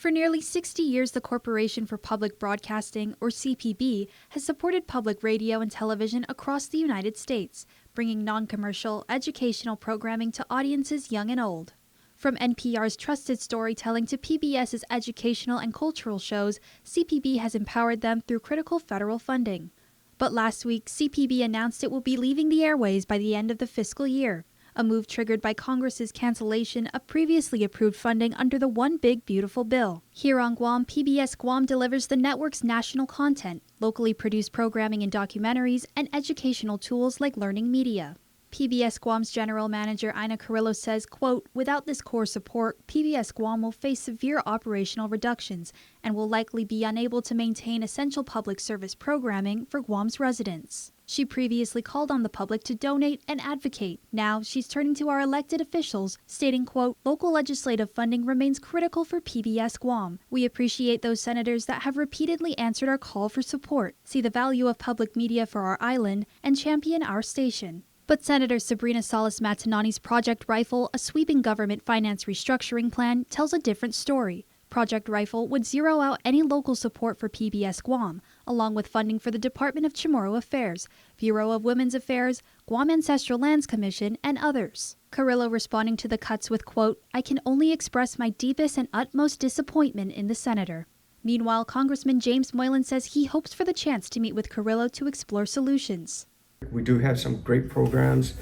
For nearly 60 years, the Corporation for Public Broadcasting, or CPB, has supported public radio and television across the United States, bringing non-commercial, educational programming to audiences young and old. From NPR's trusted storytelling to PBS's educational and cultural shows, CPB has empowered them through critical federal funding. But last week, CPB announced it will be leaving the airways by the end of the fiscal year, a move triggered by Congress's cancellation of previously approved funding under the One Big Beautiful Bill. Here on Guam, PBS Guam delivers the network's national content, locally produced programming and documentaries, and educational tools like learning media. PBS Guam's general manager Ina Carrillo says, quote, "Without this core support, PBS Guam will face severe operational reductions and will likely be unable to maintain essential public service programming for Guam's residents." She previously called on the public to donate and advocate. Now she's turning to our elected officials, stating, quote, "Local legislative funding remains critical for PBS Guam. We appreciate those senators that have repeatedly answered our call for support, see the value of public media for our island, and champion our station." But Senator Sabrina Salas-Matanani's Project Rifle, a sweeping government finance restructuring plan, tells a different story. Project Rifle would zero out any local support for PBS Guam, along with funding for the Department of Chamorro Affairs, Bureau of Women's Affairs, Guam Ancestral Lands Commission, and others. Carrillo responding to the cuts with, quote, "I can only express my deepest and utmost disappointment in the senator." Meanwhile, Congressman James Moylan says he hopes for the chance to meet with Carrillo to explore solutions. We do have some great programs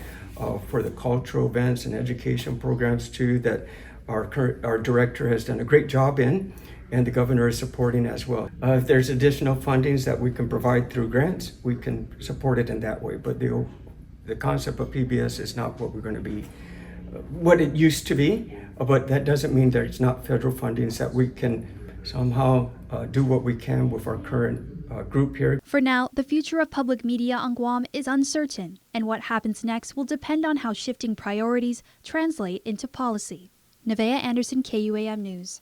for the cultural events and education programs too that our director has done a great job in, and the governor is supporting as well. If there's additional fundings that we can provide through grants, we can support it in that way. But the concept of PBS is not what we're going to be, what it used to be. But that doesn't mean there's not federal fundings that we can somehow do what we can with our current group here. For now, the future of public media on Guam is uncertain, and what happens next will depend on how shifting priorities translate into policy. Nevaeh Anderson, KUAM News.